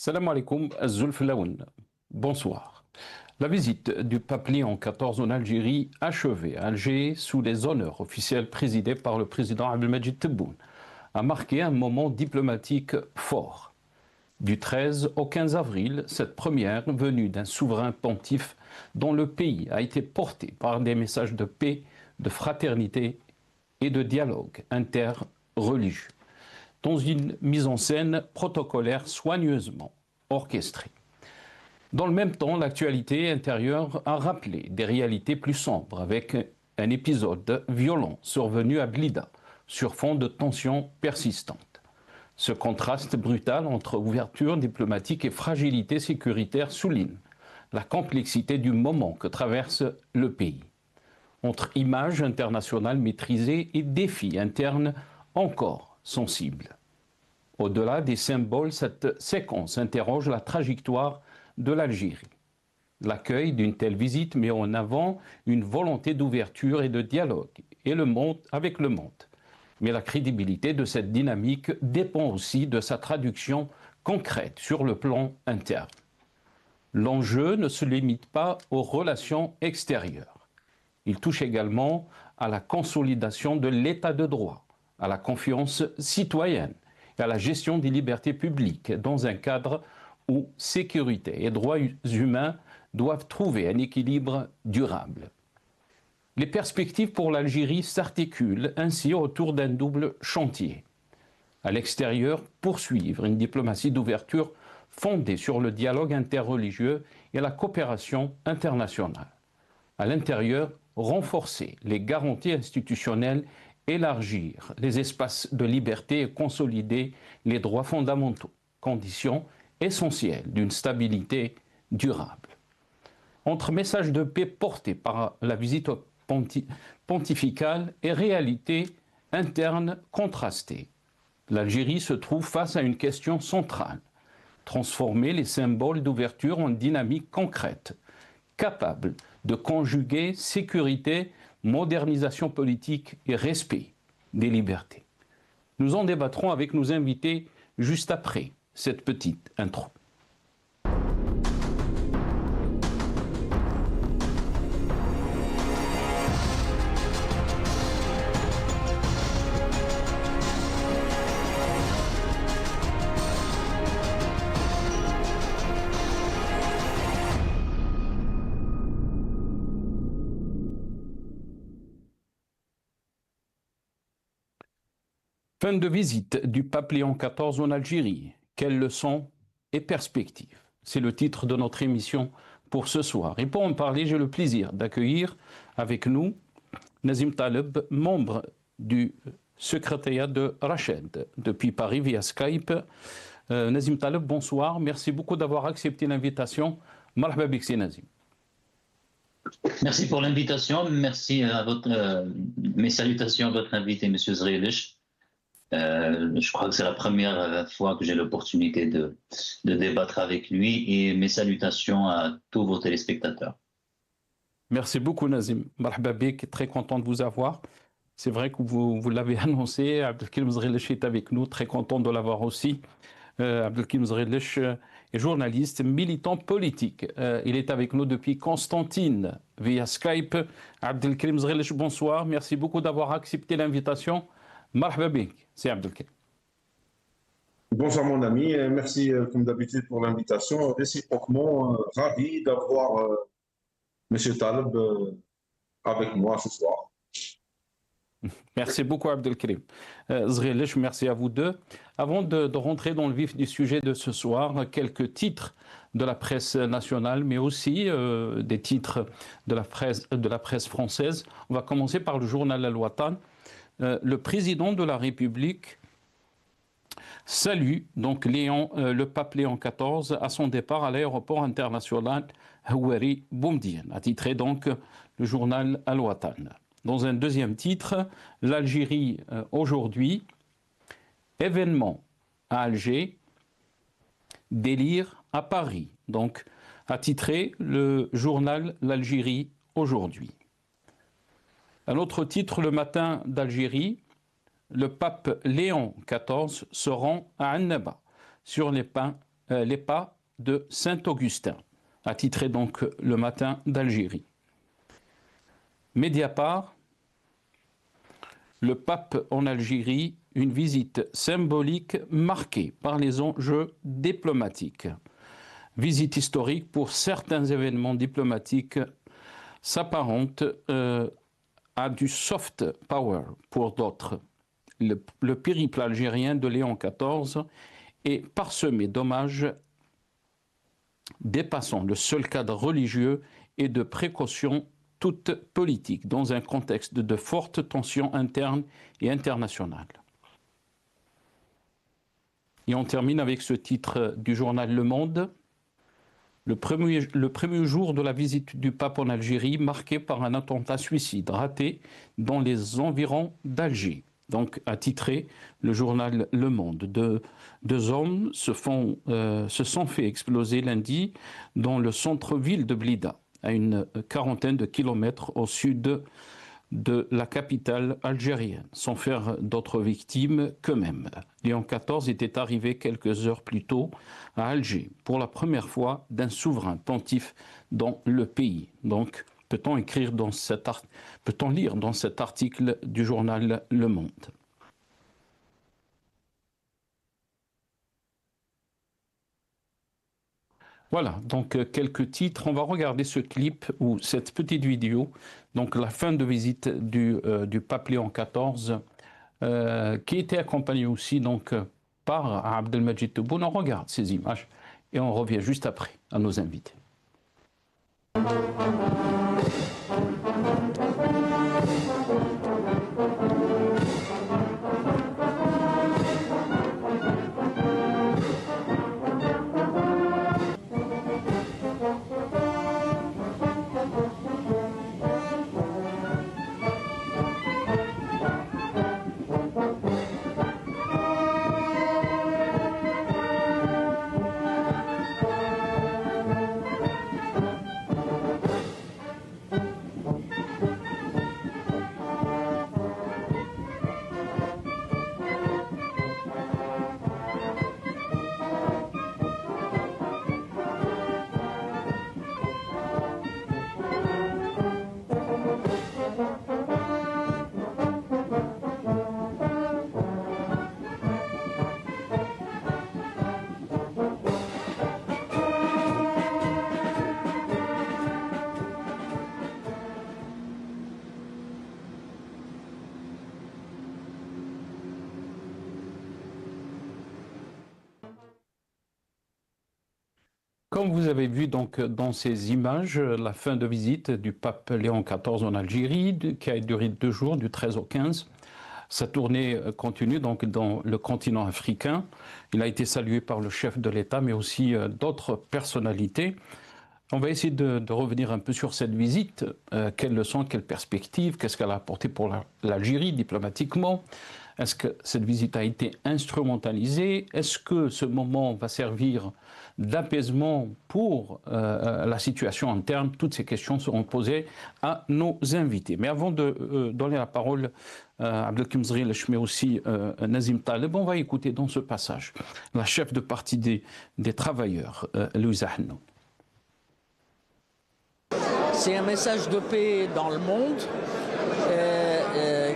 Salam alaikum, Zulf Laoun. Bonsoir. La visite du pape Léon XIV en Algérie, achevée à Alger sous les honneurs officiels présidés par le président Abdelmadjid Tebboune, a marqué un moment diplomatique fort. Du 13 au 15 avril, cette première venue d'un souverain pontife dont le pays a été porté par des messages de paix, de fraternité et de dialogue interreligieux, dans une mise en scène protocolaire soigneusement orchestrée. Dans le même temps, l'actualité intérieure a rappelé des réalités plus sombres avec un épisode violent survenu à Blida sur fond de tensions persistantes. Ce contraste brutal entre ouverture diplomatique et fragilité sécuritaire souligne la complexité du moment que traverse le pays, entre images internationales maîtrisées et défis internes encore sensibles. Au-delà des symboles, cette séquence interroge la trajectoire de l'Algérie. L'accueil d'une telle visite met en avant une volonté d'ouverture et de dialogue avec le monde. Mais la crédibilité de cette dynamique dépend aussi de sa traduction concrète sur le plan interne. L'enjeu ne se limite pas aux relations extérieures. Il touche également à la consolidation de l'état de droit, à la confiance citoyenne et à la gestion des libertés publiques dans un cadre où sécurité et droits humains doivent trouver un équilibre durable. Les perspectives pour l'Algérie s'articulent ainsi autour d'un double chantier. À l'extérieur, poursuivre une diplomatie d'ouverture fondée sur le dialogue interreligieux et la coopération internationale. À l'intérieur, renforcer les garanties institutionnelles, élargir les espaces de liberté et consolider les droits fondamentaux, conditions essentielles d'une stabilité durable. Entre messages de paix portés par la visite pontificale et réalité interne contrastée, l'Algérie se trouve face à une question centrale: transformer les symboles d'ouverture en dynamique concrète, capable de conjuguer sécurité, modernisation politique et respect des libertés. Nous en débattrons avec nos invités juste après cette petite intro. Fin de visite du pape Léon XIV en Algérie. Quelles leçons et perspectives? C'est le titre de notre émission pour ce soir. Et pour en parler, j'ai le plaisir d'accueillir avec nous Nazim Taleb, membre du secrétariat de Rached, depuis Paris via Skype. Nazim Taleb, bonsoir. Merci beaucoup d'avoir accepté l'invitation. Marhaba bik, c'est Nazim. Merci pour l'invitation. Merci à mes salutations à votre invité, M. Zrelish. Je crois que c'est la première fois que j'ai l'opportunité de débattre avec lui, et mes salutations à tous vos téléspectateurs. Merci beaucoup, Nazim. Marhaba bik, très content de vous avoir. C'est vrai que vous l'avez annoncé, Abdelkrim Zrelish est avec nous, très content de l'avoir aussi. Abdelkrim Zrelish est journaliste, militant politique. Il est avec nous depuis Constantine via Skype. Abdelkrim Zrelish, bonsoir. Merci beaucoup d'avoir accepté l'invitation. Marhaba bik, c'est Abdelkrim. Bonsoir mon ami, merci comme d'habitude pour l'invitation. Réciproquement, ravi d'avoir M. Taleb avec moi ce soir. Merci beaucoup Abdelkrim. Zrelish, merci à vous deux. Avant de rentrer dans le vif du sujet de ce soir, quelques titres de la presse nationale, mais aussi des titres de la presse française. On va commencer par le journal Al-Watan. Le président de la République salue donc le pape Léon XIV à son départ à l'aéroport international Houari Boumediene, a titré donc le journal Al-Watan. Dans un deuxième titre, l'Algérie aujourd'hui, événement à Alger, délire à Paris, donc a titré le journal L'Algérie aujourd'hui. Un autre titre, le matin d'Algérie, le pape Léon XIV se rend à Annaba sur les pas les pas de Saint-Augustin, attitré donc Le Matin d'Algérie. Mediapart, le pape en Algérie, une visite symbolique marquée par les enjeux diplomatiques. Visite historique pour certains événements diplomatiques s'apparente à du soft power pour d'autres. Le périple algérien de Léon XIV est parsemé d'hommages dépassant le seul cadre religieux et de précautions toutes politiques dans un contexte de fortes tensions internes et internationales. Et on termine avec ce titre du journal Le Monde. Le premier jour de la visite du pape en Algérie, marqué par un attentat suicide raté dans les environs d'Alger. Donc, attitré le journal Le Monde. Deux hommes se sont fait exploser lundi dans le centre-ville de Blida, à une quarantaine de kilomètres au sud de la capitale algérienne, sans faire d'autres victimes qu'eux-mêmes. Léon XIV était arrivé quelques heures plus tôt à Alger, pour la première fois d'un souverain pontife dans le pays. Donc, peut-on lire dans cet article du journal Le Monde. Voilà, donc quelques titres. On va regarder ce clip ou cette petite vidéo, donc la fin de visite du pape Léon XIV, qui était accompagné aussi donc par Abdelmajid Tebboune. On regarde ces images et on revient juste après à nos invités. Comme vous avez vu donc dans ces images, la fin de visite du pape Léon XIV en Algérie, qui a duré 2 jours, du 13 au 15. Sa tournée continue donc dans le continent africain. Il a été salué par le chef de l'État, mais aussi d'autres personnalités. On va essayer de revenir un peu sur cette visite. Quelles leçons, quelles perspectives, qu'est-ce qu'elle a apporté pour l'Algérie diplomatiquement? Est-ce que cette visite a été instrumentalisée? Est-ce que ce moment va servir d'apaisement pour la situation interne? Toutes ces questions seront posées à nos invités. Mais avant de donner la parole à Abdelkim Zrilech, mais aussi Nazim Taleb, on va écouter dans ce passage la chef de parti des travailleurs, Louisa Hannou. C'est un message de paix dans le monde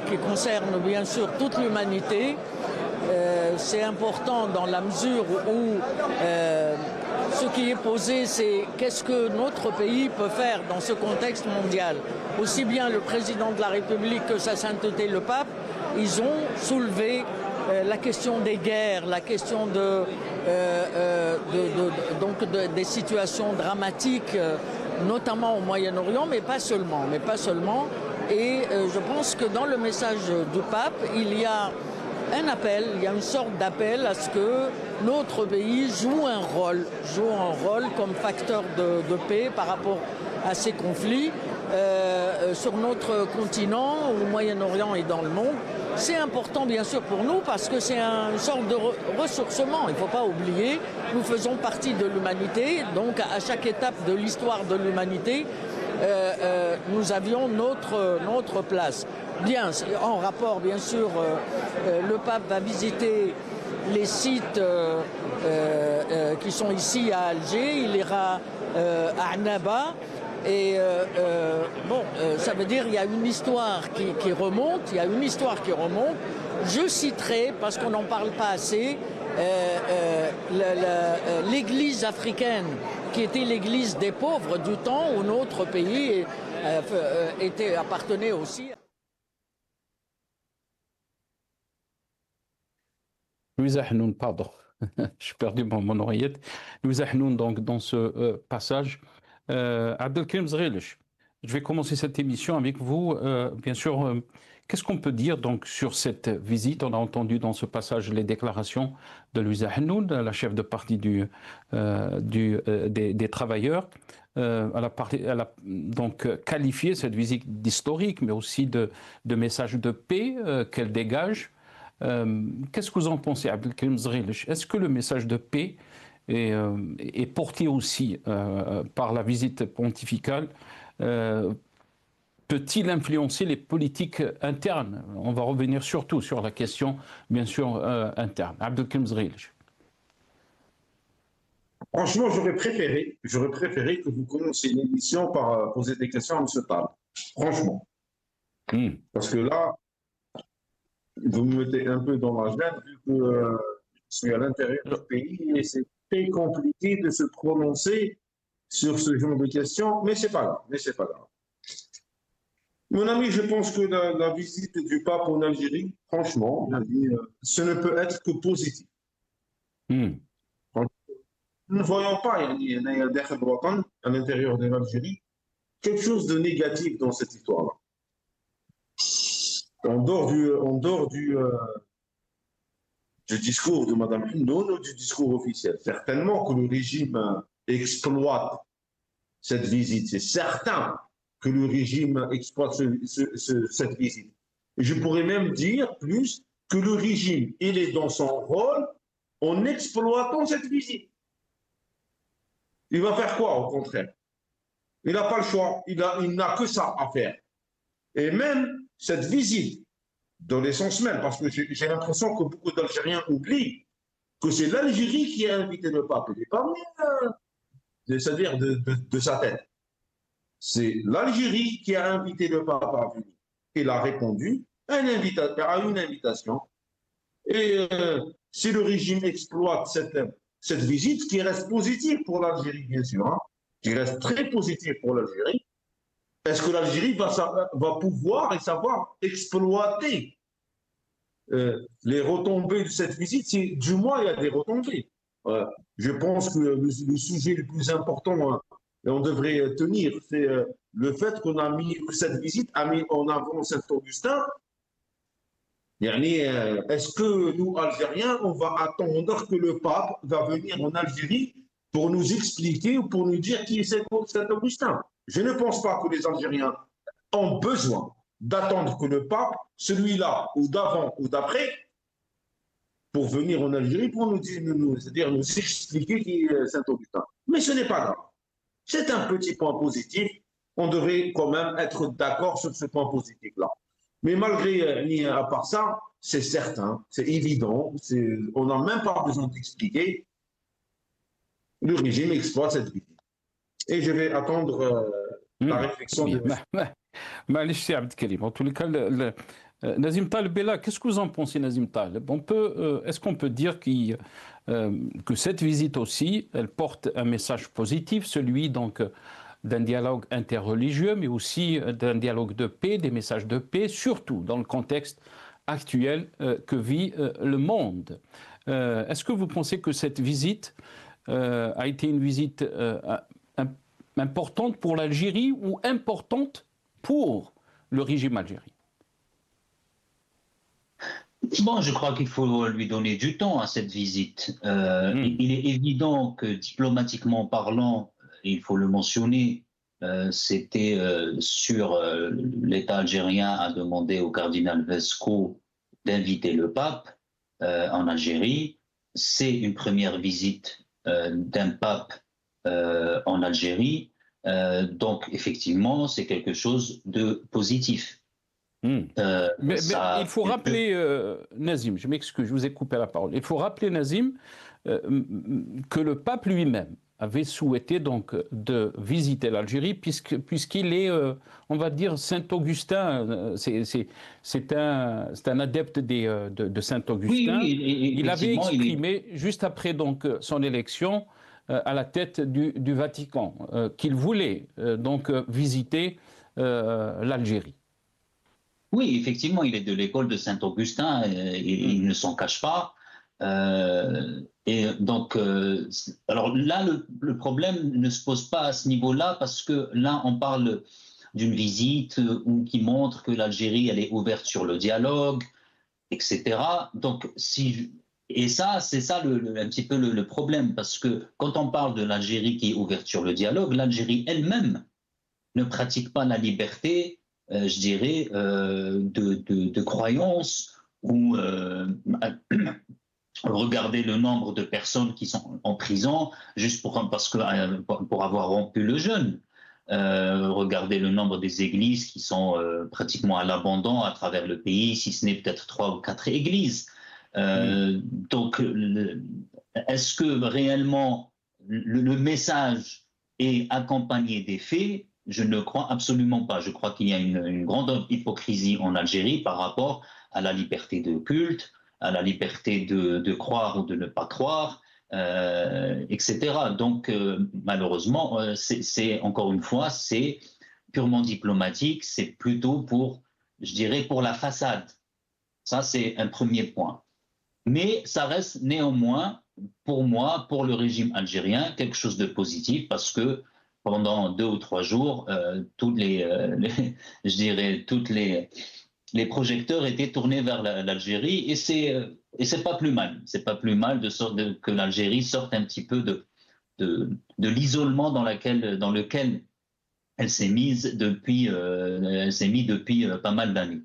qui concerne bien sûr toute l'humanité. C'est important dans la mesure où ce qui est posé, c'est qu'est-ce que notre pays peut faire dans ce contexte mondial. Aussi bien le président de la République que sa sainteté le pape, ils ont soulevé la question des guerres, la question des situations dramatiques, notamment au Moyen-Orient, mais pas seulement. Et je pense que dans le message du pape, il y a un appel, il y a une sorte d'appel à ce que notre pays joue un rôle comme facteur de paix par rapport à ces conflits sur notre continent, au Moyen-Orient et dans le monde. C'est important bien sûr pour nous parce que c'est une sorte de ressourcement. Il ne faut pas oublier, nous faisons partie de l'humanité, donc à chaque étape de l'histoire de l'humanité, nous avions notre place. Bien, en rapport bien sûr, le pape va visiter les sites qui sont ici à Alger, il ira à Annaba. Et ça veut dire qu'il y a une histoire qui remonte, Je citerai, parce qu'on n'en parle pas assez, l'église africaine, qui était l'église des pauvres du temps où notre pays appartenait aussi. Louisa Hnoun, pardon, j'ai perdu mon oreillette. Louisa Hnoun, donc, dans ce passage. Abdelkrim Zrilish, je vais commencer cette émission avec vous. Bien sûr, qu'est-ce qu'on peut dire donc sur cette visite? On a entendu dans ce passage les déclarations de Louisa Hnoun, la chef de parti des travailleurs. Elle a donc qualifié cette visite d'historique, mais aussi de message de paix qu'elle dégage. Qu'est-ce que vous en pensez, Abdelkrim Zrilish? Est-ce que le message de paix est porté aussi par la visite pontificale, peut-il influencer les politiques internes? On va revenir surtout sur la question, bien sûr, interne. Abdelkrim Zrilish. Franchement, j'aurais préféré que vous commenciez l'émission par poser des questions à M. Tal. Franchement. Parce que là, vous me mettez un peu dans la gêne, vu que je suis à l'intérieur du pays et c'est très compliqué de se prononcer sur ce genre de questions, mais c'est pas grave, Mon ami, je pense que la visite du pape en Algérie, franchement, ce ne peut être que positif. Nous ne voyons pas, à l'intérieur de l'Algérie, quelque chose de négatif dans cette histoire-là. En dehors du discours de Mme Hnoun ou du discours officiel. Certainement que le régime exploite cette visite. C'est certain que le régime exploite cette visite. Et je pourrais même dire plus que le régime, il est dans son rôle en exploitant cette visite. Il va faire quoi au contraire? Il n'a pas le choix, il n'a que ça à faire. Et même cette visite, dans l'essence même, parce que j'ai l'impression que beaucoup d'Algériens oublient que c'est l'Algérie qui a invité le pape. Il n'est pas venu, c'est-à-dire de sa tête. C'est l'Algérie qui a invité le pape à venir. Il a répondu à une invitation. Et si le régime exploite cette visite, qui reste positive pour l'Algérie, bien sûr, qui reste très positive pour l'Algérie, est-ce que l'Algérie va pouvoir et savoir exploiter les retombées de cette visite? Si, du moins, il y a des retombées. Je pense que le sujet le plus important, et on devrait tenir, c'est le fait qu'on a mis cette visite, a mis en avant Saint-Augustin. Est-ce que nous, Algériens, on va attendre que le pape va venir en Algérie pour nous expliquer ou pour nous dire qui est Saint-Augustin? Je ne pense pas que les Algériens ont besoin d'attendre que le pape, celui-là ou d'avant ou d'après, pour venir en Algérie pour c'est-à-dire nous expliquer qui est Saint-Augustin. Mais ce n'est pas grave. C'est un petit point positif. On devrait quand même être d'accord sur ce point positif-là. Mais malgré, à part ça, c'est certain, c'est évident, on n'a même pas besoin d'expliquer. Le régime exploite cette visite. Et je vais attendre la réflexion de Malish Abdelkarim. En tous les cas, Nazim Taleb est là. Qu'est-ce que vous en pensez, Nazim Taleb? Est-ce qu'on peut dire que cette visite aussi, elle porte un message positif, celui donc d'un dialogue interreligieux, mais aussi d'un dialogue de paix, des messages de paix, surtout dans le contexte actuel que vit le monde. Est-ce que vous pensez que cette visite a été une visite importante pour l'Algérie ou importante pour le régime algérien? Bon, je crois qu'il faut lui donner du temps à cette visite. Il est évident que diplomatiquement parlant, il faut le mentionner, c'était sur l'État algérien a demandé au cardinal Vesco d'inviter le pape en Algérie. C'est une première visite d'un pape en Algérie. Donc, effectivement, c'est quelque chose de positif. Mais Ça, il faut rappeler, Nazim, je m'excuse, je vous ai coupé la parole. Il faut rappeler, Nazim, que le pape lui-même avait souhaité donc de visiter l'Algérie puisqu'il est, on va dire, Saint-Augustin. C'est un adepte de oui, Saint-Augustin. oui, Il avait effectivement, exprimé juste après donc son élection à la tête du Vatican qu'il voulait donc visiter l'Algérie. oui, effectivement, il est de l'école de Saint-Augustin, il ne s'en cache pas. Et donc, alors là, le problème ne se pose pas à ce niveau-là, parce que là, on parle d'une visite qui montre que l'Algérie, elle est ouverte sur le dialogue, etc. Donc, et ça, c'est ça un petit peu le problème, parce que quand on parle de l'Algérie qui est ouverte sur le dialogue, l'Algérie elle-même ne pratique pas la liberté, je dirais, de croyance, ou regarder le nombre de personnes qui sont en prison juste pour avoir rompu le jeûne. Regarder le nombre des églises qui sont pratiquement à l'abandon à travers le pays, si ce n'est peut-être 3 ou 4 églises. Donc, est-ce que réellement le message est accompagné des faits? Je ne crois absolument pas. Je crois qu'il y a une grande hypocrisie en Algérie par rapport à la liberté de culte, à la liberté de croire ou de ne pas croire, etc. Donc, malheureusement, c'est encore une fois, c'est purement diplomatique, c'est plutôt pour, je dirais, pour la façade. Ça, c'est un premier point. Mais ça reste néanmoins, pour moi, pour le régime algérien, quelque chose de positif, parce que pendant 2 ou 3 jours, je dirais, les projecteurs étaient tournés vers l'Algérie, et c'est pas plus mal. C'est pas plus mal que l'Algérie sorte un petit peu de l'isolement dans lequel elle s'est mise depuis pas mal d'années.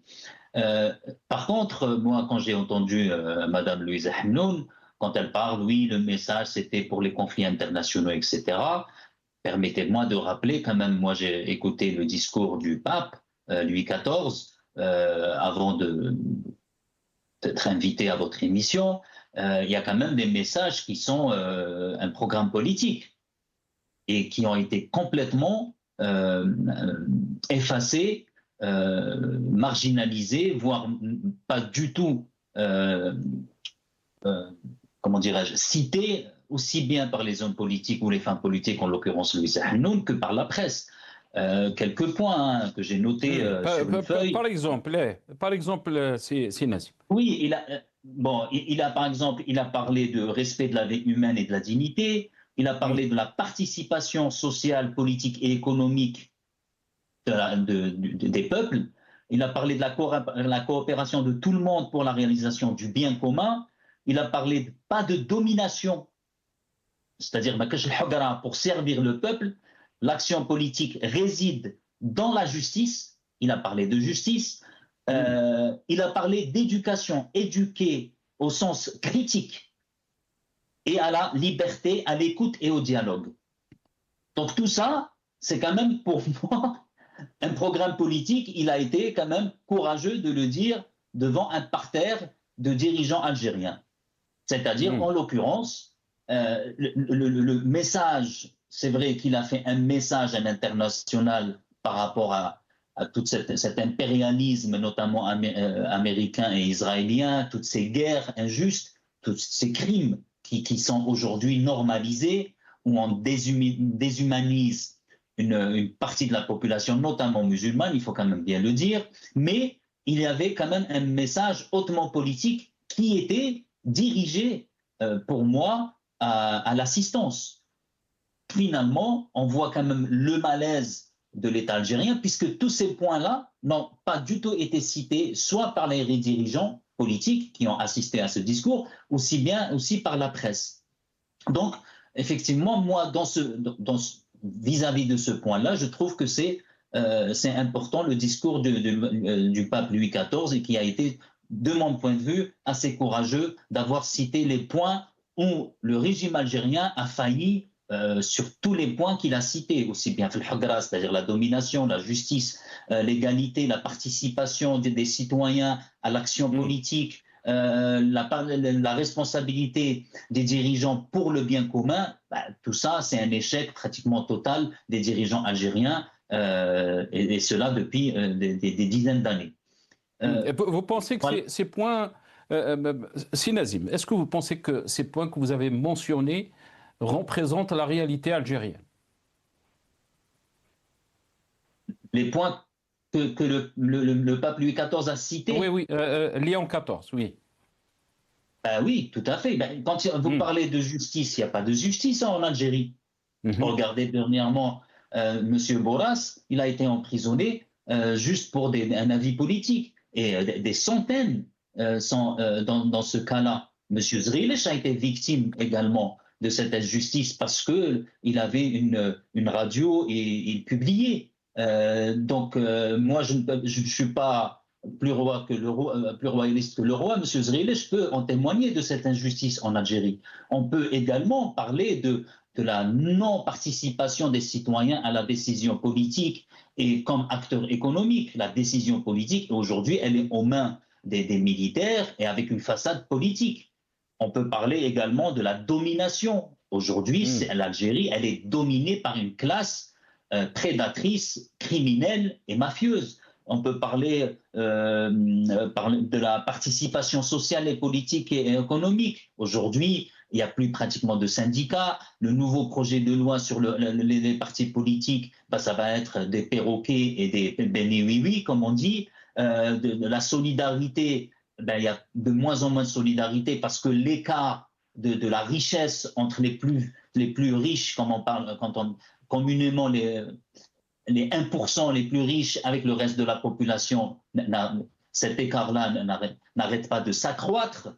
Par contre, moi, quand j'ai entendu Madame Louise Hamnoun, quand elle parle, oui, le message c'était pour les conflits internationaux, etc. Permettez-moi de rappeler quand même, moi j'ai écouté le discours du pape Louis XIV avant d'être invité à votre émission. Il y a quand même des messages qui sont un programme politique et qui ont été complètement effacés, marginalisés, voire pas du tout, comment dirais-je, cités aussi bien par les hommes politiques ou les femmes politiques, en l'occurrence Louis Hamnoun, que par la presse. Quelques points que j'ai notés sur une feuille. Par exemple, c'est Nazim. Oui, il a par exemple, il a parlé de respect de la vie humaine et de la dignité. Il a parlé de la participation sociale, politique et économique des peuples. Il a parlé de la coopération de tout le monde pour la réalisation du bien commun. Il a parlé pas de domination, c'est-à-dire pour servir le peuple. L'action politique réside dans la justice. Il a parlé de justice. Il a parlé d'éducation, éduquer au sens critique et à la liberté, à l'écoute et au dialogue. Donc tout ça, c'est quand même pour moi un programme politique. Il a été quand même courageux de le dire devant un parterre de dirigeants algériens. C'est-à-dire, en l'occurrence, le message, c'est vrai qu'il a fait un message à l'international par rapport à tout cet impérialisme, notamment américain et israélien, toutes ces guerres injustes, tous ces crimes qui sont aujourd'hui normalisés, où on déshumanise une partie de la population, notamment musulmane, il faut quand même bien le dire, mais il y avait quand même un message hautement politique qui était dirigé, pour moi, à l'assistance. Finalement, on voit quand même le malaise de l'État algérien, puisque tous ces points-là n'ont pas du tout été cités, soit par les dirigeants politiques qui ont assisté à ce discours, aussi par la presse. Donc, effectivement, moi, vis-à-vis de ce point-là, je trouve que c'est important le discours du pape Louis XIV, et qui a été, de mon point de vue, assez courageux d'avoir cité les points où le régime algérien a failli sur tous les points qu'il a cités, aussi bien le Hagra, c'est-à-dire la domination, la justice, l'égalité, la participation des citoyens à l'action politique, la responsabilité des dirigeants pour le bien commun, tout ça, c'est un échec pratiquement total des dirigeants algériens, et cela depuis des dizaines d'années. Vous pensez que voilà. ces points, Sinazim, est-ce que vous pensez que ces points que vous avez mentionnés représentent la réalité algérienne? Les points que le pape Louis XIV a cités. Oui, Léon XIV, oui. Oui, tout à fait. Quand vous parlez de justice, il n'y a pas de justice en Algérie. Regardez dernièrement M. Boras, il a été emprisonné juste pour un avis politique. Et des centaines sont dans ce cas-là. M. Zrilech a été victime également de cette injustice parce qu'il avait une radio et il publiait. Donc, moi, je ne suis pas plus royaliste que le roi. M. Zrilech peut en témoigner de cette injustice en Algérie. On peut également parler de la non-participation des citoyens à la décision politique et comme acteur économique. La décision politique, aujourd'hui, elle est aux mains des militaires et avec une façade politique. On peut parler également de la domination. Aujourd'hui, l'Algérie, elle est dominée par une classe prédatrice, criminelle et mafieuse. On peut parler de la participation sociale et politique et économique. Aujourd'hui, il n'y a plus pratiquement de syndicats. Le nouveau projet de loi sur les partis politiques, ça va être des perroquets et des béni-oui-oui, comme on dit. De la solidarité, il y a de moins en moins de solidarité parce que l'écart de la richesse entre les plus riches, comme on parle communément les 1% les plus riches avec le reste de la population, cet écart-là n'arrête pas de s'accroître.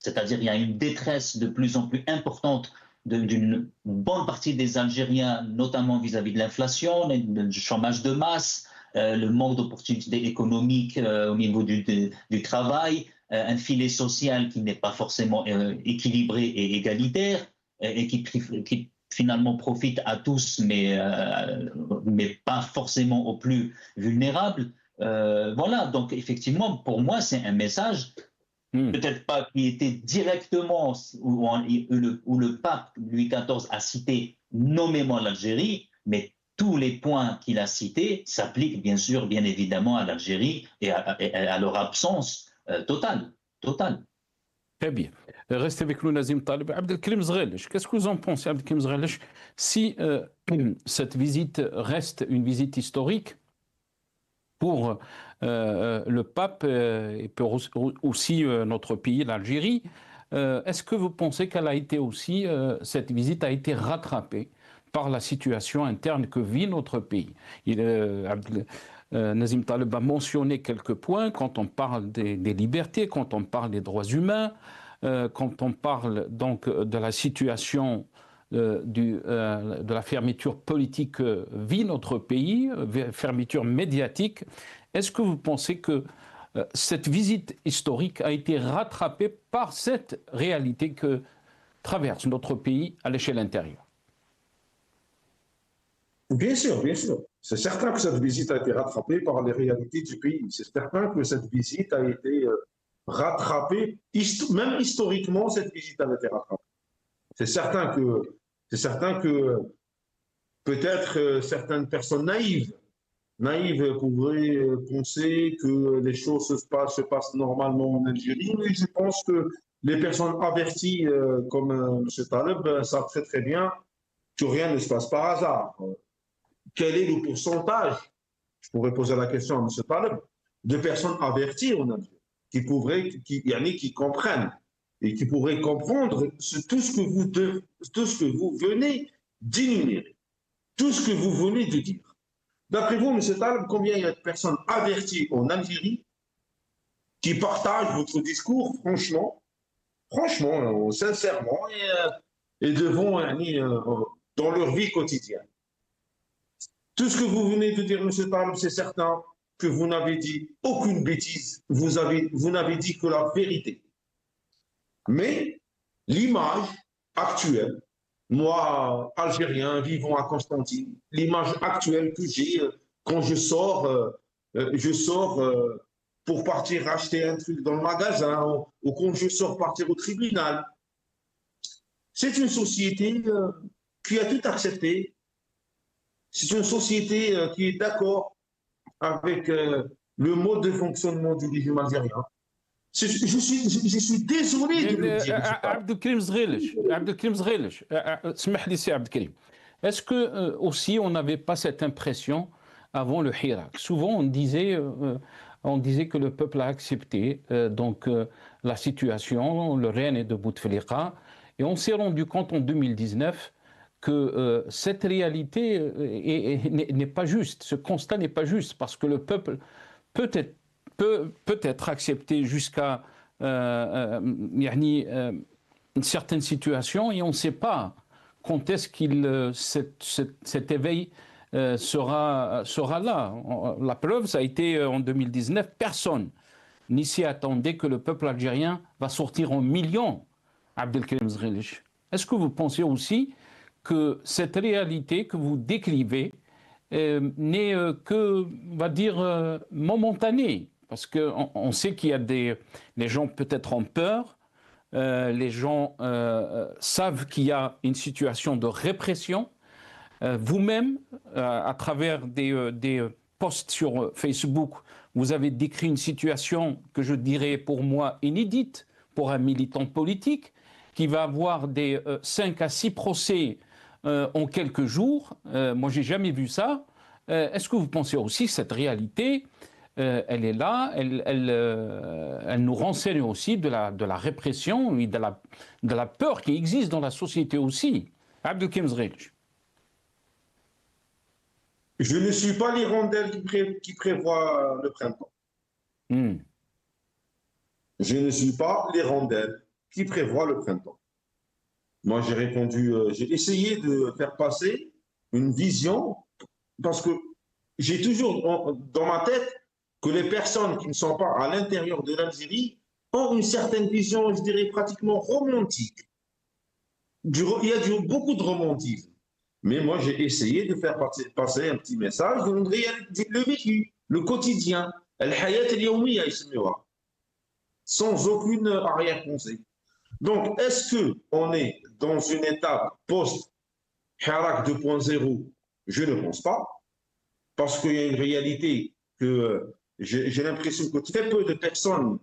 C'est-à-dire qu'il y a une détresse de plus en plus importante d'une bonne partie des Algériens, notamment vis-à-vis de l'inflation, du chômage de masse, le manque d'opportunités économiques au niveau du travail, un filet social qui n'est pas forcément équilibré et égalitaire, et qui finalement profite à tous, mais pas forcément aux plus vulnérables. Voilà, donc effectivement, pour moi, c'est un message, peut-être pas qui était directement, où le pape Louis XIV a cité nommément l'Algérie, mais tous les points qu'il a cités s'appliquent bien sûr, bien évidemment à l'Algérie et à leur absence totale. Très bien. Restez avec nous, Nazim Taleb. Abdelkrim Zrelech, qu'est-ce que vous en pensez, Abdelkrim Zrelech, si cette visite reste une visite historique pour le pape et pour aussi notre pays, l'Algérie, est-ce que vous pensez qu'elle a été aussi, cette visite a été rattrapée par la situation interne que vit notre pays? Nazim Taleb a mentionné quelques points quand on parle des libertés, quand on parle des droits humains, quand on parle donc de la situation de la fermeture politique que vit notre pays, fermeture médiatique. Est-ce que vous pensez que cette visite historique a été rattrapée par cette réalité que traverse notre pays à l'échelle intérieure? Bien sûr, bien sûr. C'est certain que cette visite a été rattrapée par les réalités du pays. C'est certain que cette visite a été rattrapée, même historiquement, cette visite a été rattrapée. C'est certain que peut-être certaines personnes naïves pourraient penser que les choses se passent normalement en Algérie, mais je pense que les personnes averties comme M. Taleb savent très très bien que rien ne se passe par hasard. Quel est le pourcentage, je pourrais poser la question à M. Taleb, de personnes averties en Algérie, qui comprennent et qui pourraient comprendre tout ce que vous venez d'énumérer, tout ce que vous venez de dire. D'après vous, M. Taleb, combien il y a de personnes averties en Algérie qui partagent votre discours franchement, sincèrement, et dans leur vie quotidienne? Tout ce que vous venez de dire, M. Taleb, c'est certain que vous n'avez dit aucune bêtise, vous n'avez dit que la vérité. Mais l'image actuelle moi, Algérien, vivant à Constantine, l'image actuelle que j'ai quand je sors pour partir acheter un truc dans le magasin ou quand je sors partir au tribunal. C'est une société qui a tout accepté. C'est une société qui est d'accord avec le mode de fonctionnement du régime algérien. Je suis désolé de le dire. عبد الكريم زغيلش عبد الكريم زغيلش اسمح لي سي عبد الكريم. Est-ce que aussi on n'avait pas cette impression avant le Hirak? Souvent on disait que le peuple a accepté la situation, le règne de Bouteflika, et on s'est rendu compte en 2019 que cette réalité n'est pas juste, ce constat n'est pas juste, parce que le peuple peut être accepté jusqu'à une certaine situation, et on ne sait pas quand est-ce cet éveil sera là. La preuve, ça a été en 2019, personne n'y s'y attendait que le peuple algérien va sortir en millions. Abdelkrim Zghilish, est-ce que vous pensez aussi que cette réalité que vous décrivez n'est que, on va dire, momentanée? Parce qu'on sait qu'il y a les gens peut-être ont peur, les gens savent qu'il y a une situation de répression. Vous-même, à travers des posts sur Facebook, vous avez décrit une situation que je dirais pour moi inédite pour un militant politique qui va avoir des 5 à 6 procès en quelques jours. Moi, j'ai jamais vu ça. Est-ce que vous pensez aussi que cette réalité, elle est là, elle nous renseigne aussi de la répression et de la peur qui existe dans la société aussi? Abdelkrim Zghilish. Je ne suis pas l'hirondelle qui prévoit le printemps. Je ne suis pas l'hirondelle qui prévoit le printemps. Moi, j'ai répondu, j'ai essayé de faire passer une vision, parce que j'ai toujours dans ma tête que les personnes qui ne sont pas à l'intérieur de l'Algérie ont une certaine vision, je dirais, pratiquement romantique. Il y a beaucoup de romantisme. Mais moi, j'ai essayé de faire passer un petit message de le vécu, le quotidien, al-hayat al-yawmiya, sans aucune arrière-pensée. Donc, est-ce qu'on est dans une étape post-Hirak 2.0? Je ne pense pas, parce qu'il y a une réalité que j'ai l'impression que très peu de personnes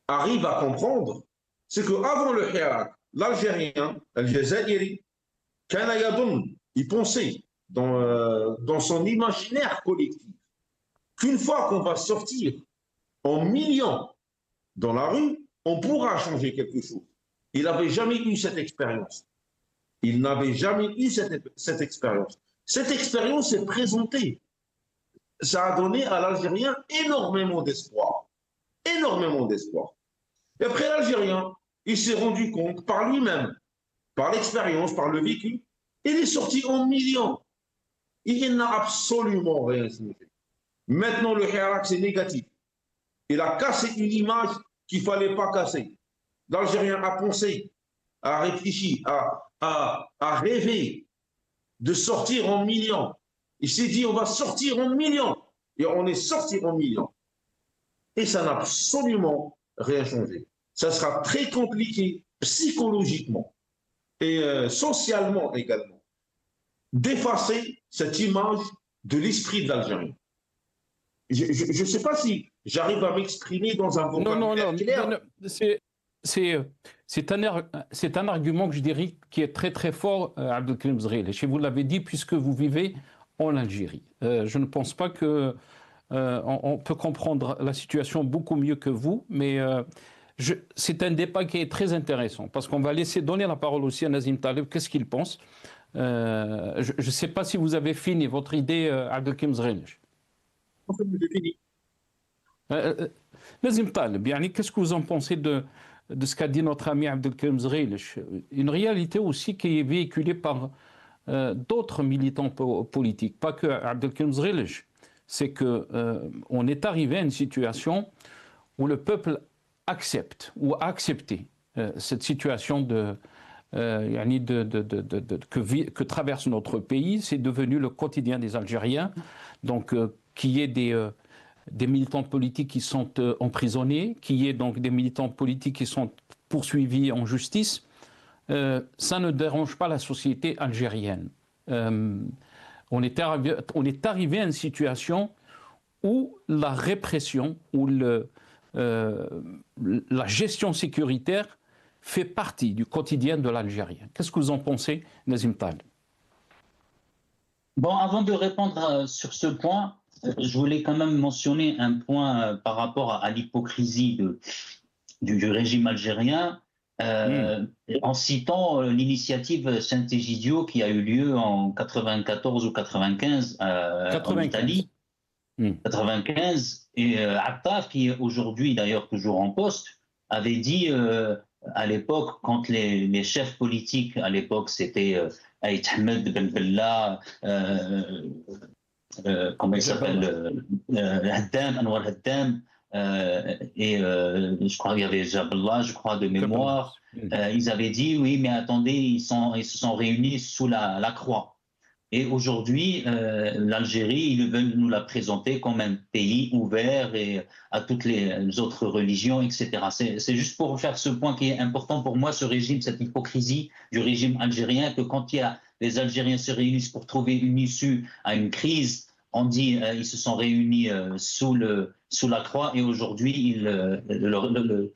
arrivent à comprendre, c'est qu'avant le Hirak, l'Algérien, Al-Jazairi, il pensait dans son imaginaire collectif qu'une fois qu'on va sortir en millions dans la rue, on pourra changer quelque chose. Il n'avait jamais eu cette expérience. Il n'avait jamais eu cette expérience. Cette expérience s'est présentée. Ça a donné à l'Algérien énormément d'espoir. Énormément d'espoir. Et après, l'Algérien, il s'est rendu compte par lui-même, par l'expérience, par le vécu, il est sorti en millions. Il n'a absolument rien changé. Maintenant, le Hirak, c'est négatif. Il a cassé une image qu'il ne fallait pas casser. L'Algérien a pensé, a réfléchi, a rêvé de sortir en millions. Il s'est dit, on va sortir en millions. Et on est sorti en millions. Et ça n'a absolument rien changé. Ça sera très compliqué psychologiquement et socialement également d'effacer cette image de l'esprit de l'Algérien. Je ne sais pas si j'arrive à m'exprimer dans un vocabulaire clair. Non, c'est un argument que je dirais qui est très très fort, Abdelkrim Zghilish. Et vous l'avez dit puisque vous vivez en Algérie. Je ne pense pas que on peut comprendre la situation beaucoup mieux que vous, mais c'est un débat qui est très intéressant parce qu'on va laisser donner la parole aussi à Nazim Taleb. Qu'est-ce qu'il pense? Je ne sais pas si vous avez fini votre idée, Abdelkrim Zghilish. Nazim Taleb, qu'est-ce que vous en pensez de ce qu'a dit notre ami Abdelkrim Zghilish? Une réalité aussi qui est véhiculée par d'autres militants politiques, pas que Abdelkrim Zghilish. C'est qu'on est arrivé à une situation où le peuple accepte ou a accepté cette situation que traverse notre pays, c'est devenu le quotidien des Algériens. Donc, qu'il y ait des militants politiques qui sont emprisonnés, qu'il y ait donc des militants politiques qui sont poursuivis en justice, ça ne dérange pas la société algérienne. On est arrivé à une situation où la répression, où la gestion sécuritaire fait partie du quotidien de l'Algérien. Qu'est-ce que vous en pensez, Nazim Tal? Bon, avant de répondre sur ce point, je voulais quand même mentionner un point par rapport à l'hypocrisie du régime algérien, en citant l'initiative Saint-Egidio qui a eu lieu en 94 ou 95 en Italie. 95, et Attaf, qui est aujourd'hui d'ailleurs toujours en poste, avait dit à l'époque, quand les chefs politiques, à l'époque c'était Aït Ahmed Ben Bella, comment il s'appelle, Haddam, Anwar Haddam, et je crois qu'il y avait Jaballah, je crois, de mémoire, ils avaient dit oui, mais attendez, ils se sont réunis sous la croix. Et aujourd'hui, l'Algérie, ils veulent nous la présenter comme un pays ouvert et à toutes les autres religions, etc. C'est juste pour faire ce point qui est important pour moi, ce régime, cette hypocrisie du régime algérien, que quand les Algériens se réunissent pour trouver une issue à une crise, on dit ils se sont réunis sous la croix, et aujourd'hui, le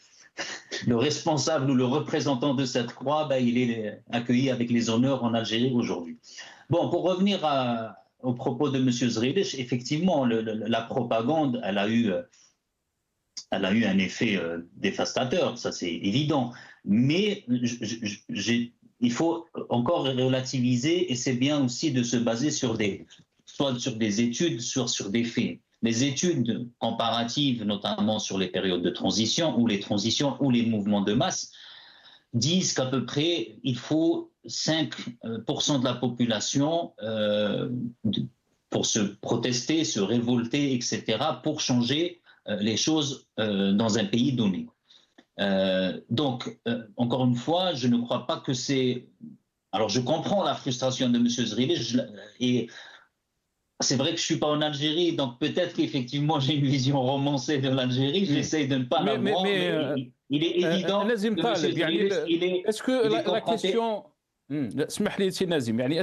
responsable ou le représentant de cette croix, il est accueilli avec les honneurs en Algérie aujourd'hui. Bon, pour revenir au propos de M. Zrilich, effectivement, la propagande, elle a eu un effet dévastateur, ça c'est évident. Mais il faut encore relativiser, et c'est bien aussi de se baser soit sur des études, soit sur des faits. Les études comparatives, notamment sur les périodes de transition ou les mouvements de masse, disent qu'à peu près, il faut 5% de la population pour se protester, se révolter, etc., pour changer les choses dans un pays donné. Donc, encore une fois, je ne crois pas que c'est... Alors, je comprends la frustration de M. Zrilich, et c'est vrai que je ne suis pas en Algérie, donc peut-être qu'effectivement j'ai une vision romancée de l'Algérie, j'essaie de ne pas l'avoir, mais il est évident que M. Zrilich, est-ce que la question... Est-ce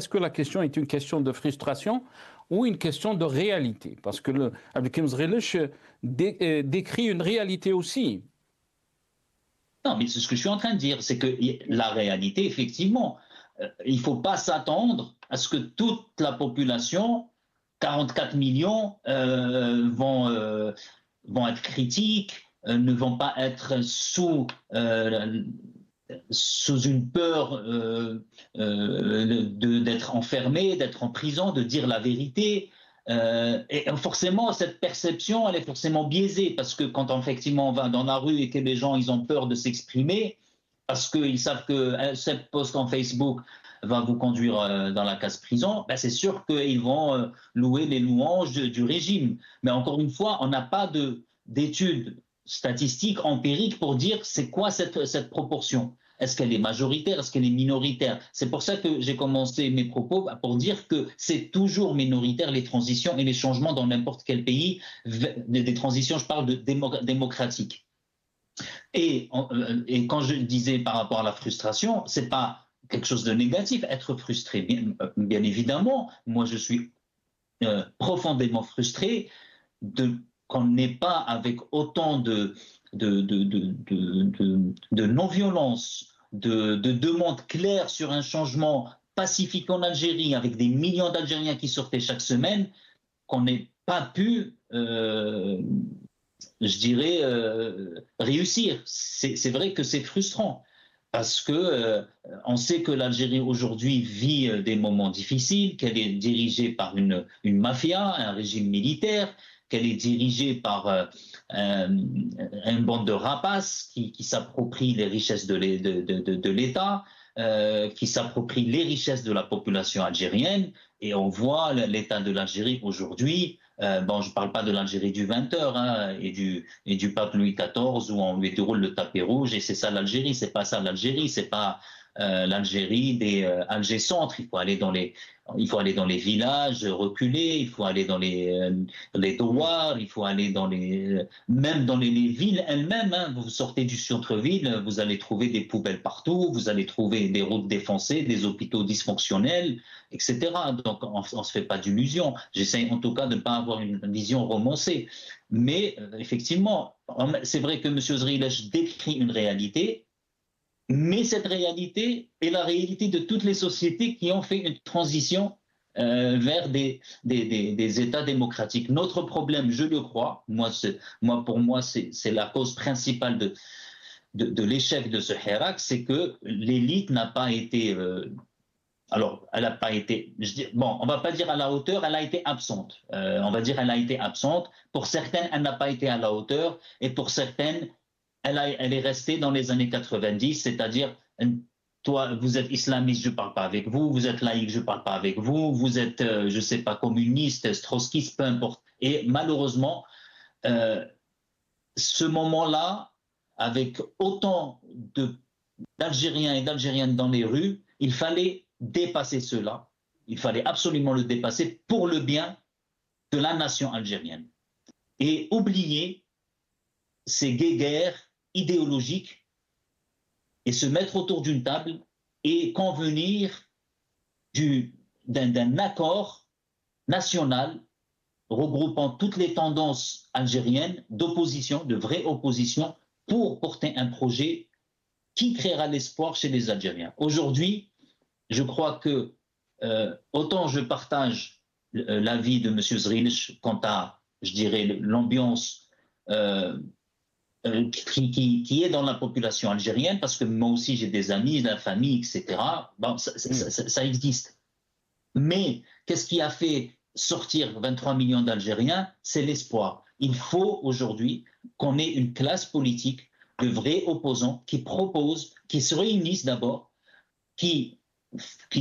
que la question est une question de frustration ou une question de réalité? Parce que Abdelkrim Zrilich décrit une réalité aussi. Non, mais c'est ce que je suis en train de dire, c'est que la réalité, effectivement, il ne faut pas s'attendre à ce que toute la population, 44 millions, vont être critiques, ne vont pas être sous une peur d'être enfermé, d'être en prison, de dire la vérité. Et forcément, cette perception, elle est forcément biaisée, parce que quand effectivement on va dans la rue et que les gens ils ont peur de s'exprimer, parce qu'ils savent que cette post en Facebook va vous conduire dans la case prison, c'est sûr qu'ils vont louer les louanges du régime. Mais encore une fois, on n'a pas d'études statistiques empiriques pour dire c'est quoi cette proportion. Est-ce qu'elle est majoritaire? Est-ce qu'elle est minoritaire? C'est pour ça que j'ai commencé mes propos pour dire que c'est toujours minoritaire, les transitions et les changements dans n'importe quel pays. Des transitions, je parle de démocratiques. Et quand je disais par rapport à la frustration, c'est pas quelque chose de négatif, être frustré. Bien évidemment, moi je suis profondément frustré qu'on n'ait pas, avec autant de non-violence, de demandes claires sur un changement pacifique en Algérie, avec des millions d'Algériens qui sortaient chaque semaine, qu'on n'ait pas pu, je dirais, réussir. C'est vrai que c'est frustrant, parce que on sait que l'Algérie aujourd'hui vit des moments difficiles, qu'elle est dirigée par une mafia, un régime militaire, qu'elle est dirigée par une bande de rapaces qui s'approprie les richesses de l'État, qui s'approprie les richesses de la population algérienne. Et on voit l'état de l'Algérie aujourd'hui. Je ne parle pas de l'Algérie du 20h et du pape Louis XIV où on lui déroule le tapis rouge, et c'est ça l'Algérie. C'est pas ça l'Algérie. C'est pas l'Algérie des Alger-Centre. Il faut aller dans les villages reculés, il faut aller dans les douars, il faut aller même dans les villes elles-mêmes. Hein. Vous sortez du centre-ville, vous allez trouver des poubelles partout, vous allez trouver des routes défoncées, des hôpitaux dysfonctionnels, etc. Donc on ne se fait pas d'illusions. J'essaie en tout cas de ne pas avoir une vision romancée. Mais effectivement, c'est vrai que M. Zrilech décrit une réalité, mais cette réalité est la réalité de toutes les sociétés qui ont fait une transition vers des États démocratiques. Notre problème, je le crois, pour moi, c'est la cause principale de l'échec de ce Hirak, c'est que l'élite n'a pas été... alors, elle n'a pas été, on ne va pas dire à la hauteur, elle a été absente. On va dire elle a été absente. Pour certaines, elle n'a pas été à la hauteur. Et pour certaines, elle est restée dans les années 90, c'est-à-dire, toi, vous êtes islamiste, je ne parle pas avec vous. Vous êtes laïque, je ne parle pas avec vous. Vous êtes, je ne sais pas, communiste, trotskiste, peu importe. Et malheureusement, ce moment-là, avec autant d'Algériens et d'Algériennes dans les rues, il fallait dépasser cela. Il fallait absolument le dépasser pour le bien de la nation algérienne. Et oublier ces guéguerres idéologiques et se mettre autour d'une table et convenir d'un accord national regroupant toutes les tendances algériennes d'opposition, de vraie opposition, pour porter un projet qui créera l'espoir chez les Algériens. Aujourd'hui, je crois que autant je partage l'avis de M. Zrilech quant à, je dirais, l'ambiance qui est dans la population algérienne, parce que moi aussi j'ai des amis, de la famille, etc. Bon, ça existe. Mais qu'est-ce qui a fait sortir 23 millions d'Algériens? C'est l'espoir. Il faut aujourd'hui qu'on ait une classe politique de vrais opposants qui proposent, qui se réunissent d'abord, qui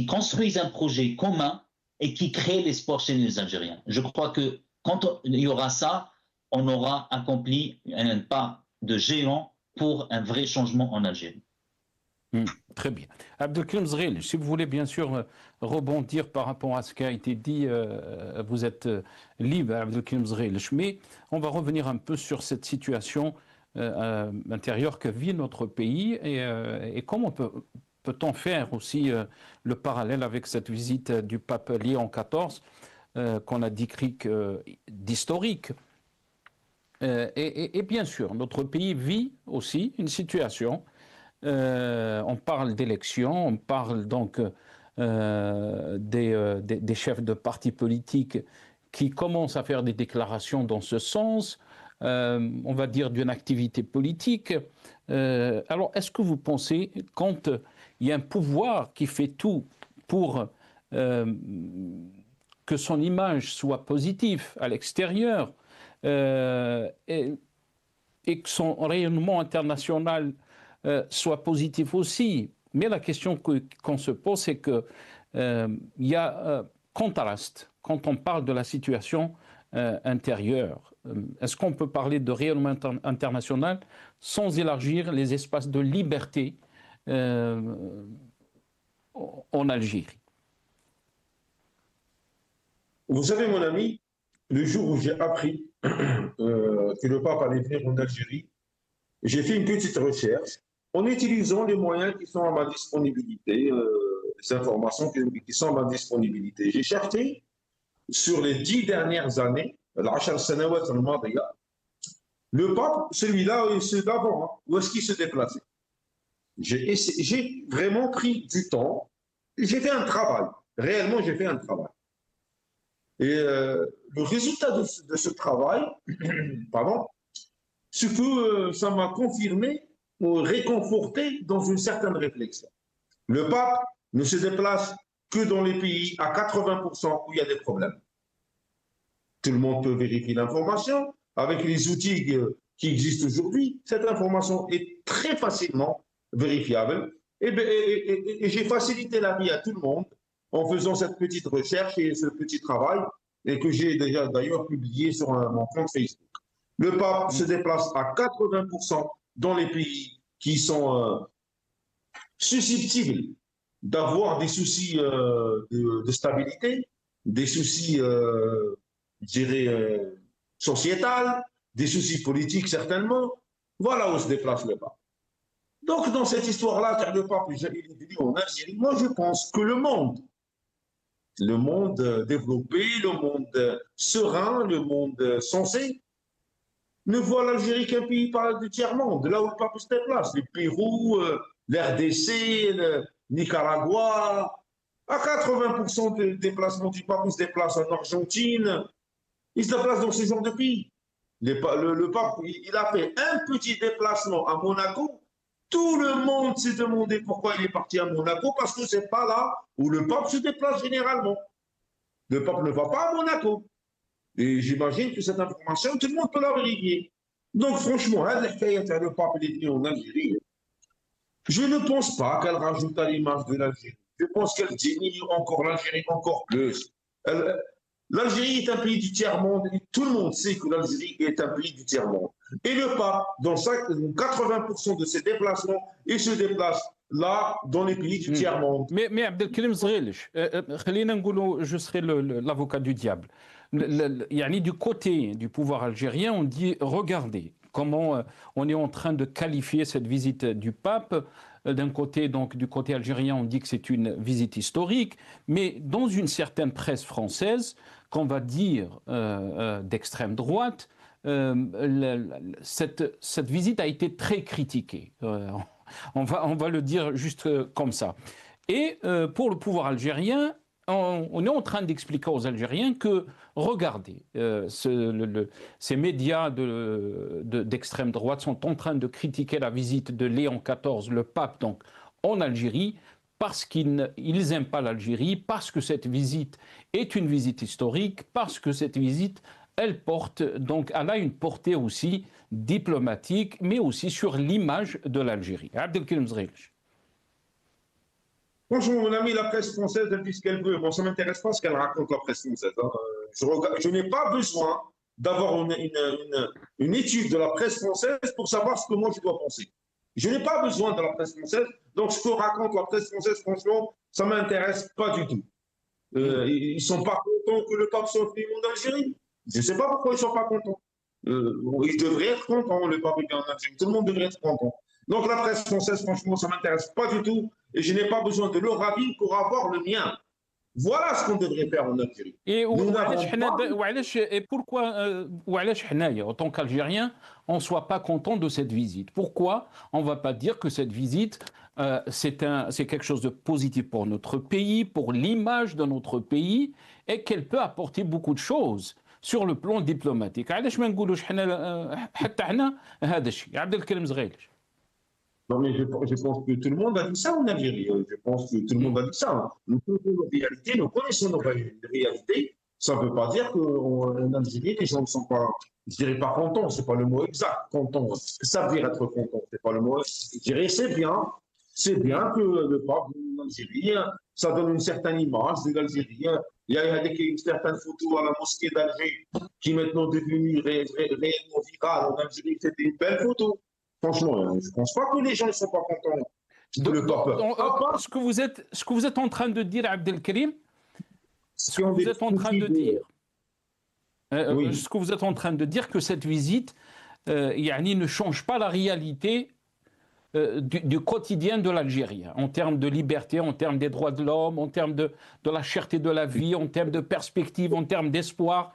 construisent un projet commun et qui créent l'espoir chez les Algériens. Je crois que quand il y aura ça, on aura accompli un pas de géant pour un vrai changement en Algérie. Très bien. Abdelkrim Zrilech, si vous voulez bien sûr rebondir par rapport à ce qui a été dit, vous êtes libre, Abdelkrim Zrilech, mais on va revenir un peu sur cette situation intérieure que vit notre pays et comment peut-on faire aussi le parallèle avec cette visite du pape Léon XIV qu'on a décrit d'historique. Et bien sûr, notre pays vit aussi une situation. On parle d'élections, on parle donc des chefs de partis politiques qui commencent à faire des déclarations dans ce sens, on va dire d'une activité politique. Alors, est-ce que vous pensez, quand il y a un pouvoir qui fait tout pour que son image soit positive à l'extérieur et que son rayonnement international soit positif aussi. Mais la question qu'on se pose, c'est qu'il y a contraste quand on parle de la situation intérieure. Est-ce qu'on peut parler de rayonnement international sans élargir les espaces de liberté en Algérie? Vous savez, mon ami, le jour où j'ai appris que le pape allait venir en Algérie, j'ai fait une petite recherche en utilisant les moyens qui sont à ma disponibilité, les informations qui sont à ma disponibilité. J'ai cherché sur les 10 dernières années, le pape, celui-là et ceux d'avant, où est-ce qu'il se déplaçait? J'ai vraiment pris du temps, j'ai fait un travail, réellement j'ai fait un travail. Et le résultat de ce travail, pardon, c'est que ça m'a confirmé ou réconforté dans une certaine réflexion. Le pape ne se déplace que dans les pays à 80% où il y a des problèmes. Tout le monde peut vérifier l'information. Avec les outils qui existent aujourd'hui, cette information est très facilement vérifiable. Et j'ai facilité la vie à tout le monde en faisant cette petite recherche et ce petit travail, et que j'ai déjà d'ailleurs publié sur mon compte Facebook. Le pape se déplace à 80% dans les pays qui sont susceptibles d'avoir des soucis de stabilité, des soucis, je dirais, sociétals, des soucis politiques certainement. Voilà où se déplace le pape. Donc, dans cette histoire-là, car le pape est venu en Algérie, moi je pense que le monde développé, le monde serein, le monde sensé, ne voit l'Algérie qu'un pays du tiers-monde, là où le pape se déplace. Le Pérou, l'RDC, le Nicaragua. À 80% des déplacements du pape, il se déplace en Argentine, il se déplace dans ce genre de pays. Le pape, il a fait un petit déplacement à Monaco. Tout le monde s'est demandé pourquoi il est parti à Monaco, parce que ce n'est pas là où le pape se déplace généralement. Le pape ne va pas à Monaco. Et j'imagine que cette information, tout le monde peut la vérifier. Donc franchement, le pape est venu en Algérie. Je ne pense pas qu'elle rajoute à l'image de l'Algérie. Je pense qu'elle diminue encore l'Algérie encore plus. L'Algérie est un pays du tiers-monde et tout le monde sait que l'Algérie est un pays du tiers-monde. Et le pape, dans 80% de ses déplacements, il se déplace là, dans les pays du tiers-monde. Mais Abdelkrim Zghilch, je serai l'avocat du diable. Du côté du pouvoir algérien, on dit, regardez comment on est en train de qualifier cette visite du pape. D'un côté, donc, du côté algérien, on dit que c'est une visite historique, mais dans une certaine presse française, qu'on va dire d'extrême droite, cette visite a été très critiquée. On va le dire juste comme ça. Et pour le pouvoir algérien, on est en train d'expliquer aux Algériens que, regardez, ces médias d'extrême droite sont en train de critiquer la visite de Léon XIV, le pape, donc, en Algérie, parce qu'ils n'aiment pas l'Algérie, parce que cette visite est une visite historique, parce que cette visite, elle a une portée aussi diplomatique, mais aussi sur l'image de l'Algérie. Abdelkrim Zghilch. Franchement, mon ami, la presse française, elle dit ce qu'elle veut. Bon, ça ne m'intéresse pas ce qu'elle raconte, la presse française. Hein. Je n'ai pas besoin d'avoir une étude de la presse française pour savoir ce que moi je dois penser. Je n'ai pas besoin de la presse française. Donc, ce que raconte la presse française, franchement, ça ne m'intéresse pas du tout. Ils ne sont pas contents que le pape soit venu en Algérie. Je ne sais pas pourquoi ils ne sont pas contents. Ils devraient être contents, le pape est venu en Algérie. Tout le monde devrait être content. Donc, la presse française, franchement, ça ne m'intéresse pas du tout. Et je n'ai pas besoin de leur avis pour avoir le mien. Voilà ce qu'on devrait faire en Algérie. Et pourquoi, en tant qu'Algériens, on ne soit pas content de cette visite? Pourquoi on ne va pas dire que cette visite, c'est quelque chose de positif pour notre pays, pour l'image de notre pays, et qu'elle peut apporter beaucoup de choses sur le plan diplomatique. علاش ما نقولوش حتى احنا هذا الشيء عبد الكريم زغيلش. Non, mais je pense que tout le monde a dit ça en Algérie. Je pense que tout le monde a dit ça. Nous connaissons nos réalités. Ça ne veut pas dire qu'en Algérie, les gens ne sont pas, je dirais pas contents, ce n'est pas le mot exact, contents. Ça veut dire être content, ce n'est pas le mot. Je dirais c'est bien que le pape en Algérie, ça donne une certaine image de l'Algérie. Il y a une certaine photo à la mosquée d'Alger qui est maintenant devenue réellement virale en Algérie. C'était une belle photo. Franchement, je ne pense pas que les gens ne sont pas contents. Ce que vous êtes en train de dire, Abdelkrim, ce que vous êtes en train de dire, que cette visite ne change pas la réalité du quotidien de l'Algérien, en termes de liberté, en termes des droits de l'homme, en termes de la cherté de la vie, en termes de perspective, en termes d'espoir.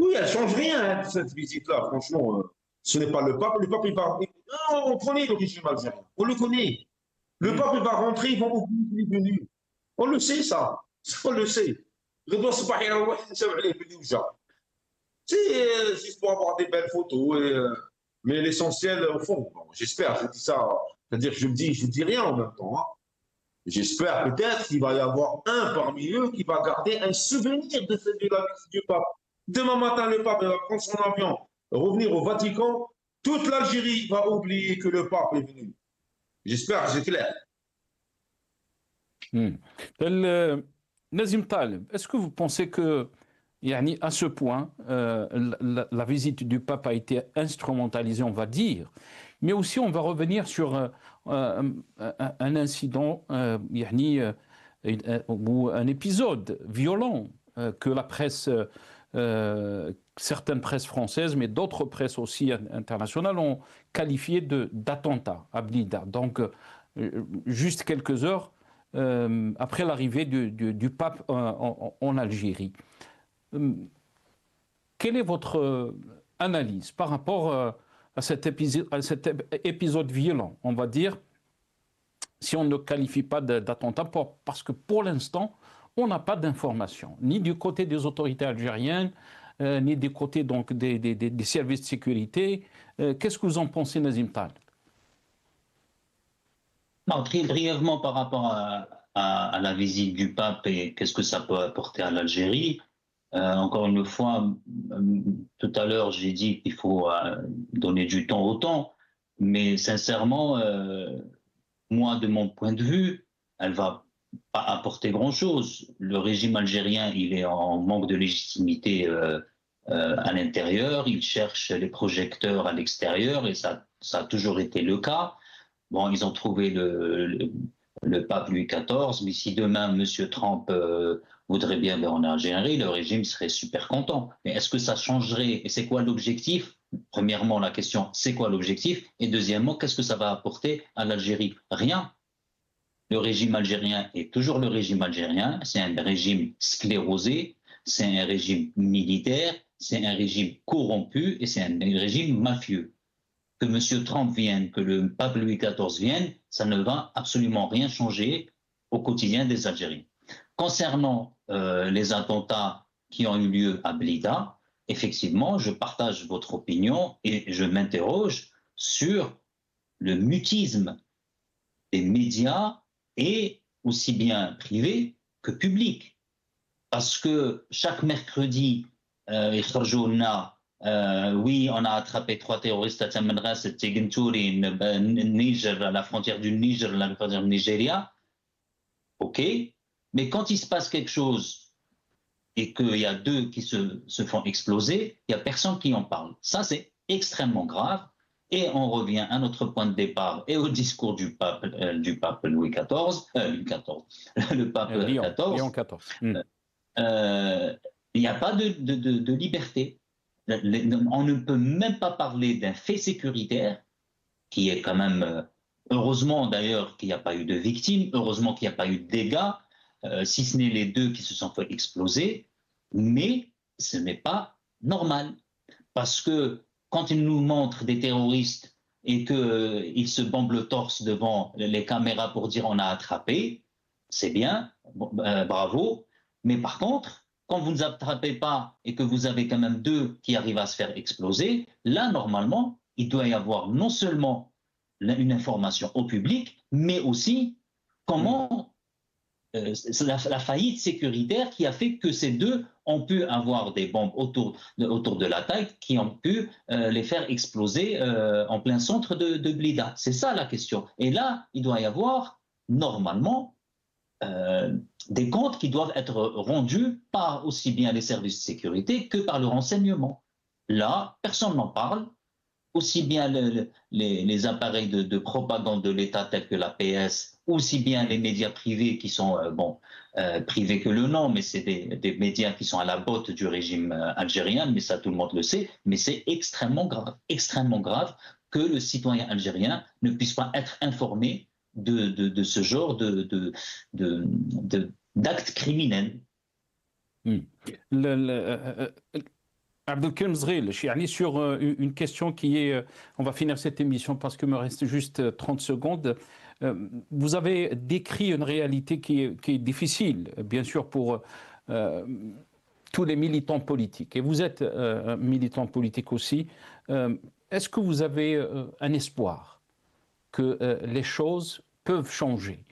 Oui, elle ne change rien, cette visite-là, franchement. Ce n'est pas le pape. Le pape, il va. Non, on connaît le régime algérien. On le connaît. Le pape, il va rentrer, ils vont oublier qu'il est venu. On le sait, ça. On le sait. C'est juste pour avoir des belles photos. Mais l'essentiel, au fond, bon, j'espère, je dis ça. C'est-à-dire que je dis rien en même temps. Hein. J'espère peut-être qu'il va y avoir un parmi eux qui va garder un souvenir de la visite du pape. Demain matin, le pape va prendre son avion, revenir au Vatican. Toute l'Algérie va oublier que le pape est venu. J'espère que c'est clair. Nazim Taleb, est-ce que vous pensez que, à ce point, la visite du pape a été instrumentalisée, on va dire, Mais aussi, on va revenir sur un incident, ou un épisode violent que la presse, certaines presses françaises, mais d'autres presses aussi internationales ont qualifié d'attentat à Blida. Donc, juste quelques heures après l'arrivée du pape en Algérie. Quelle est votre analyse par rapport à cet épisode violent, on va dire, si on ne qualifie pas d'attentat, parce que pour l'instant, on n'a pas d'informations, ni du côté des autorités algériennes, ni du côté donc, des services de sécurité. Qu'est-ce que vous en pensez, Nazim Tal? Non, très brièvement par rapport à la visite du pape et qu'est-ce que ça peut apporter à l'Algérie. Encore une fois, tout à l'heure, j'ai dit qu'il faut donner du temps au temps, mais sincèrement, moi, de mon point de vue, elle va pas apporter grand-chose. Le régime algérien, il est en manque de légitimité à l'intérieur, il cherche les projecteurs à l'extérieur, et ça a toujours été le cas. Bon, ils ont trouvé le pape Louis XIV, mais si demain M. Trump voudrait bien aller en Algérie, le régime serait super content. Mais est-ce que ça changerait? Et c'est quoi l'objectif? Premièrement, la question, c'est quoi l'objectif? Et deuxièmement, qu'est-ce que ça va apporter à l'Algérie? Rien. Le régime algérien est toujours le régime algérien, c'est un régime sclérosé, c'est un régime militaire, c'est un régime corrompu et c'est un régime mafieux. Que M. Trump vienne, que le pape Louis XIV vienne, ça ne va absolument rien changer au quotidien des Algériens. Concernant les attentats qui ont eu lieu à Blida, effectivement, je partage votre opinion et je m'interroge sur le mutisme des médias et aussi bien privés que publics. Parce que chaque mercredi, oui, on a attrapé 3 terroristes à Tamanras et Tegentouri, Niger, à la frontière du Niger, la frontière du Nigeria. OK, mais quand il se passe quelque chose et qu'il y a 2 qui se font exploser, il n'y a personne qui en parle. Ça, c'est extrêmement grave. Et on revient à notre point de départ et au discours du pape Louis XIV, le pape Léon XIV. Il n'y a pas de liberté. On ne peut même pas parler d'un fait sécuritaire qui est quand même, heureusement d'ailleurs qu'il n'y a pas eu de victimes, heureusement qu'il n'y a pas eu de dégâts, si ce n'est les 2 qui se sont fait exploser, mais ce n'est pas normal. Parce que quand ils nous montrent des terroristes et qu'ils se bombent le torse devant les caméras pour dire on a attrapé, c'est bien, bravo, mais par contre, quand vous ne attrapez pas et que vous avez quand même 2 qui arrivent à se faire exploser, là, normalement, il doit y avoir non seulement une information au public, mais aussi comment la faillite sécuritaire qui a fait que ces 2 ont pu avoir des bombes autour de la tête qui ont pu les faire exploser en plein centre de Blida. C'est ça la question. Et là, il doit y avoir normalement des comptes qui doivent être rendus par aussi bien les services de sécurité que par le renseignement. Là, personne n'en parle. Aussi bien les appareils de propagande de l'État tels que la PS, aussi bien les médias privés qui sont, privés que le nom, mais c'est des médias qui sont à la botte du régime algérien, mais ça tout le monde le sait, mais c'est extrêmement grave que le citoyen algérien ne puisse pas être informé de ce genre d'actes criminels. Abdelkrim Zreilish, sur une question qui est, on va finir cette émission parce qu'il me reste juste 30 secondes. Vous avez décrit une réalité qui est difficile, bien sûr, pour tous les militants politiques. Et vous êtes un militant politique aussi. Est-ce que vous avez un espoir que les choses peuvent changer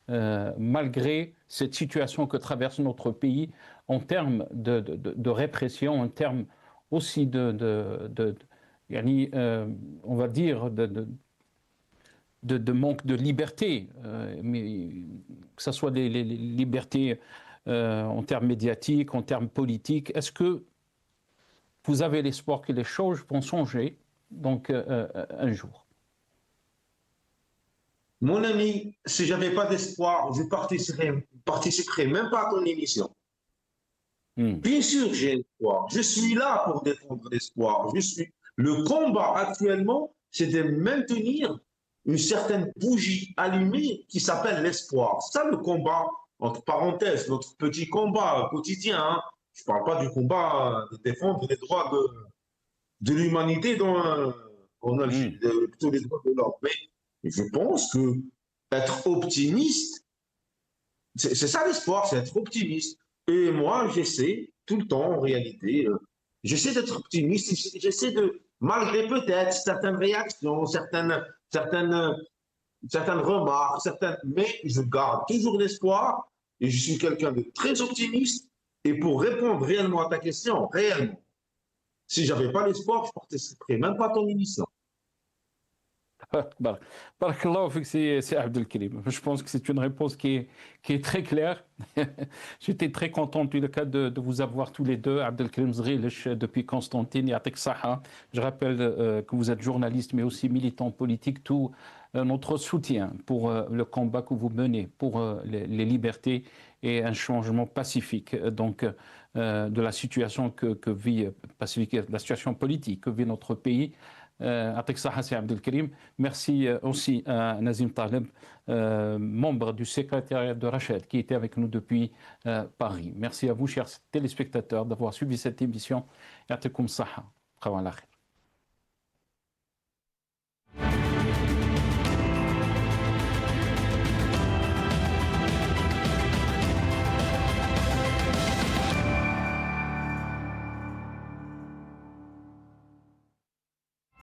malgré cette situation que traverse notre pays en termes de répression, en termes aussi on va dire, de manque de liberté, mais que ce soit les libertés en termes médiatiques, en termes politiques. Est-ce que vous avez l'espoir que les choses vont changer donc un jour? Mon ami, si je n'avais pas d'espoir, je participerai même pas à ton émission. Bien sûr, j'ai espoir. Je suis là pour défendre l'espoir. Le combat actuellement, c'est de maintenir une certaine bougie allumée qui s'appelle l'espoir. C'est ça le combat, entre parenthèses, notre petit combat quotidien, hein. Je ne parle pas du combat de défendre les droits de l'humanité en Algérie, plutôt les droits de l'homme. Mais je pense que être optimiste, c'est ça l'espoir, c'est être optimiste. Et moi, j'essaie tout le temps, en réalité, j'essaie d'être optimiste, j'essaie de, malgré peut-être certaines réactions, certaines remarques, mais je garde toujours l'espoir et je suis quelqu'un de très optimiste. Et pour répondre réellement à ta question, réellement, si je n'avais pas l'espoir, je ne participerais même pas à ton émission. Barakallahu fik, c'est Abdelkrim. Je pense que c'est une réponse qui est très claire. J'étais très content en tout cas de vous avoir tous les deux, Abdelkrim Zrilich depuis Constantine, Yatek Saha. Je rappelle que vous êtes journaliste mais aussi militant politique. Tout notre soutien pour le combat que vous menez pour les libertés et un changement pacifique donc de la situation que vit pacifique, la situation politique que vit notre pays. Atek Saha, c'est Abdelkrim. Merci aussi à Nazim Taleb, membre du secrétariat de Rachid, qui était avec nous depuis Paris. Merci à vous, chers téléspectateurs, d'avoir suivi cette émission. Yatekoum Saha.